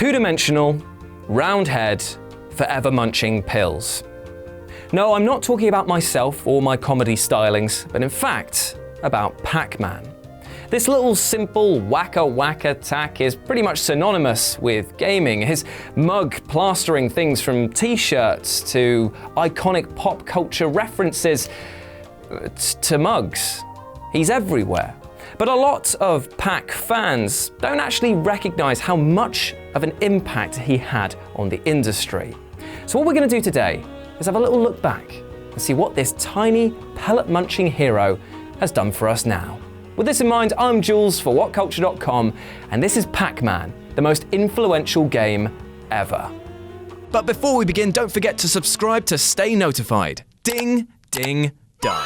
two-dimensional, round head, forever munching pills. No, I'm not talking about myself or my comedy stylings, but in fact, about Pac-Man. This little simple whack-a-whack attack is pretty much synonymous with gaming. His mug plastering things from t-shirts to iconic pop culture references to mugs. He's everywhere. But a lot of Pac fans don't actually recognize how much of an impact he had on the industry. So what we're going to do today is have a little look back and see what this tiny pellet-munching hero has done for us now. With this in mind, I'm Jules for WhatCulture.com, and this is Pac-Man, the most influential game ever. But before we begin, don't forget to subscribe to stay notified. Ding, ding, dong.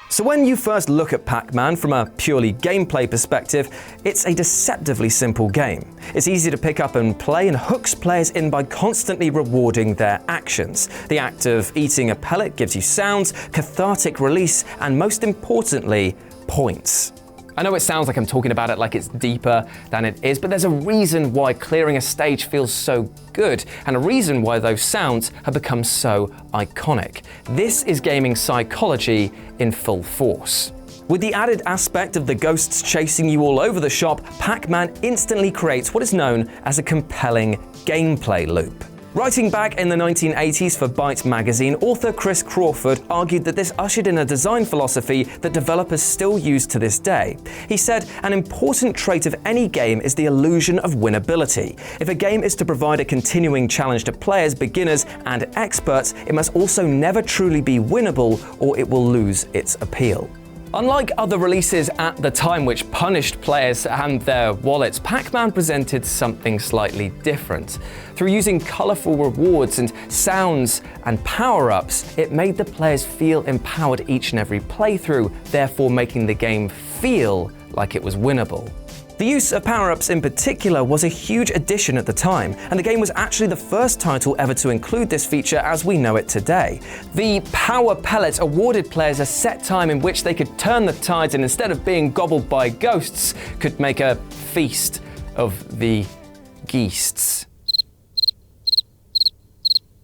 So when you first look at Pac-Man from a purely gameplay perspective, it's a deceptively simple game. It's easy to pick up and play and hooks players in by constantly rewarding their actions. The act of eating a pellet gives you sounds, cathartic release, and most importantly, points. I know it sounds like I'm talking about it like it's deeper than it is, but there's a reason why clearing a stage feels so good, and a reason why those sounds have become so iconic. This is gaming psychology in full force. With the added aspect of the ghosts chasing you all over the shop, Pac-Man instantly creates what is known as a compelling gameplay loop. Writing back in the 1980s for Byte magazine, author Chris Crawford argued that this ushered in a design philosophy that developers still use to this day. He said, "An important trait of any game is the illusion of winnability. If a game is to provide a continuing challenge to players, beginners, and experts, it must also never truly be winnable, or it will lose its appeal." Unlike other releases at the time which punished players and their wallets, Pac-Man presented something slightly different. Through using colorful rewards and sounds and power-ups, it made the players feel empowered each and every playthrough, therefore making the game feel like it was winnable. The use of power-ups in particular was a huge addition at the time, and the game was actually the first title ever to include this feature as we know it today. The Power Pellet awarded players a set time in which they could turn the tides and instead of being gobbled by ghosts, could make a feast of the geests.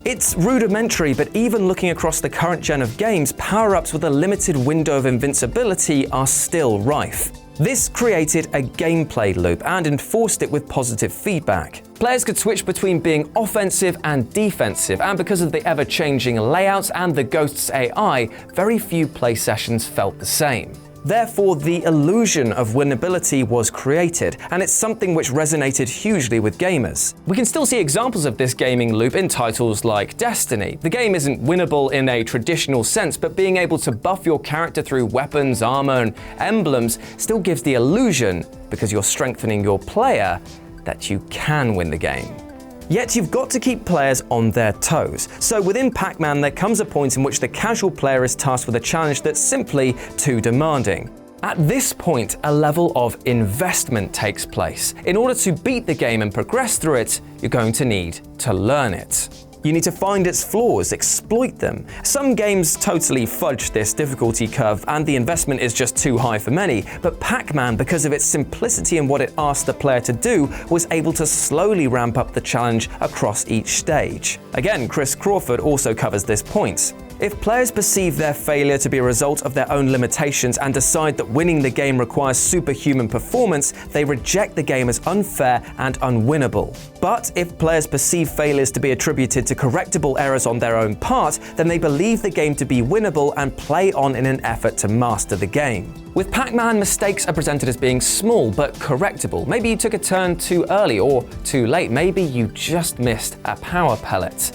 It's rudimentary, but even looking across the current gen of games, power-ups with a limited window of invincibility are still rife. This created a gameplay loop and enforced it with positive feedback. Players could switch between being offensive and defensive, and because of the ever-changing layouts and the Ghost's AI, very few play sessions felt the same. Therefore, the illusion of winnability was created, and it's something which resonated hugely with gamers. We can still see examples of this gaming loop in titles like Destiny. The game isn't winnable in a traditional sense, but being able to buff your character through weapons, armor, and emblems still gives the illusion, because you're strengthening your player, that you can win the game. Yet you've got to keep players on their toes. So within Pac-Man, there comes a point in which the casual player is tasked with a challenge that's simply too demanding. At this point, a level of investment takes place. In order to beat the game and progress through it, you're going to need to learn it. You need to find its flaws, exploit them. Some games totally fudge this difficulty curve and the investment is just too high for many, but Pac-Man, because of its simplicity and what it asked the player to do, was able to slowly ramp up the challenge across each stage. Again, Chris Crawford also covers this point. If players perceive their failure to be a result of their own limitations and decide that winning the game requires superhuman performance, they reject the game as unfair and unwinnable. But if players perceive failures to be attributed to correctable errors on their own part, then they believe the game to be winnable and play on in an effort to master the game. With Pac-Man, mistakes are presented as being small but correctable. Maybe you took a turn too early or too late. Maybe you just missed a power pellet.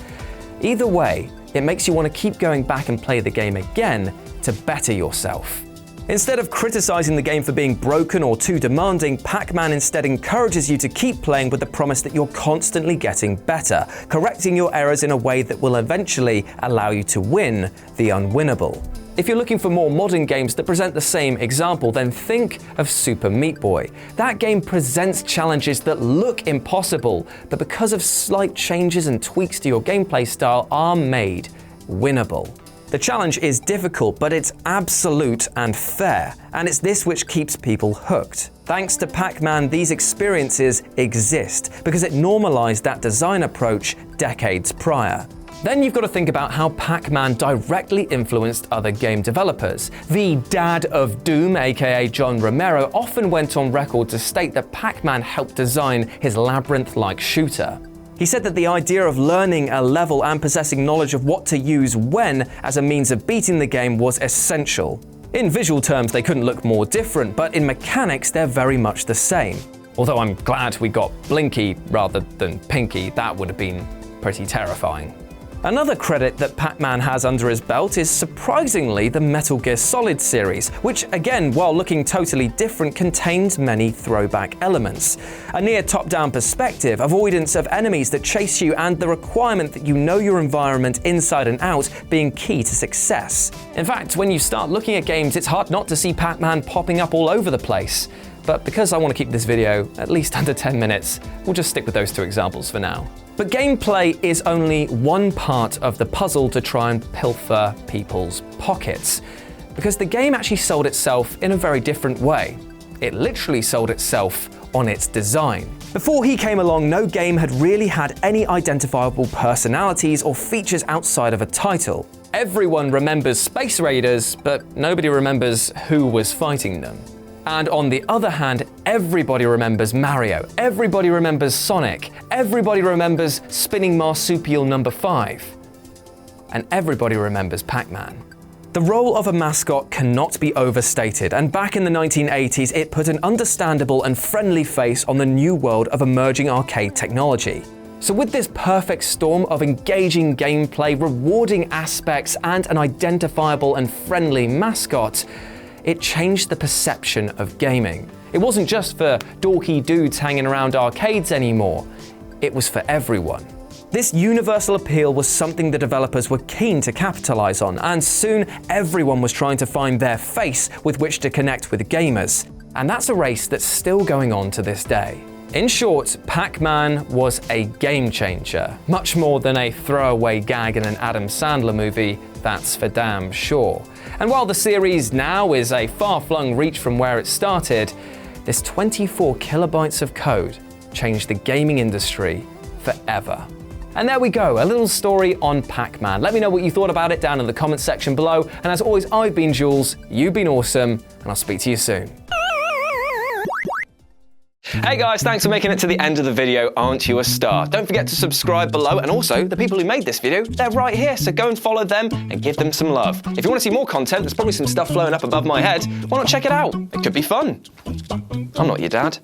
Either way, it makes you want to keep going back and play the game again to better yourself. Instead of criticizing the game for being broken or too demanding, Pac-Man instead encourages you to keep playing with the promise that you're constantly getting better, correcting your errors in a way that will eventually allow you to win the unwinnable. If you're looking for more modern games that present the same example, then think of Super Meat Boy. That game presents challenges that look impossible, but because of slight changes and tweaks to your gameplay style are made winnable. The challenge is difficult, but it's absolute and fair, and it's this which keeps people hooked. Thanks to Pac-Man, these experiences exist because it normalized that design approach decades prior. Then you've got to think about how Pac-Man directly influenced other game developers. The Dad of Doom, aka John Romero, often went on record to state that Pac-Man helped design his labyrinth-like shooter. He said that the idea of learning a level and possessing knowledge of what to use when as a means of beating the game was essential. In visual terms, they couldn't look more different, but in mechanics, they're very much the same. Although I'm glad we got Blinky rather than Pinky, that would have been pretty terrifying. Another credit that Pac-Man has under his belt is surprisingly the Metal Gear Solid series, which again, while looking totally different, contains many throwback elements. A near top-down perspective, avoidance of enemies that chase you, and the requirement that you know your environment inside and out being key to success. In fact, when you start looking at games, it's hard not to see Pac-Man popping up all over the place. But because I want to keep this video at least under 10 minutes, we'll just stick with those two examples for now. But gameplay is only one part of the puzzle to try and pilfer people's pockets, because the game actually sold itself in a very different way. It literally sold itself on its design. Before he came along, no game had really had any identifiable personalities or features outside of a title. Everyone remembers Space Raiders, but nobody remembers who was fighting them. And on the other hand, everybody remembers Mario, everybody remembers Sonic, everybody remembers Spinning Marsupial number 5, and everybody remembers Pac-Man. The role of a mascot cannot be overstated, and back in the 1980s, it put an understandable and friendly face on the new world of emerging arcade technology. So with this perfect storm of engaging gameplay, rewarding aspects, and an identifiable and friendly mascot, it changed the perception of gaming. It wasn't just for dorky dudes hanging around arcades anymore, it was for everyone. This universal appeal was something the developers were keen to capitalize on, and soon everyone was trying to find their face with which to connect with gamers. And that's a race that's still going on to this day. In short, Pac-Man was a game changer, much more than a throwaway gag in an Adam Sandler movie, that's for damn sure. And while the series now is a far-flung reach from where it started, this 24 kilobytes of code changed the gaming industry forever. And there we go, a little story on Pac-Man. Let me know what you thought about it down in the comments section below. And as always, I've been Jules, you've been awesome, and I'll speak to you soon. Hey guys, thanks for making it to the end of the video. Aren't you a star? Don't forget to subscribe below, and also the people who made this video, they're right here, so go and follow them and give them some love. If you want to see more content, there's probably some stuff flowing up above my head. Why not check it out? It could be fun. I'm not your dad.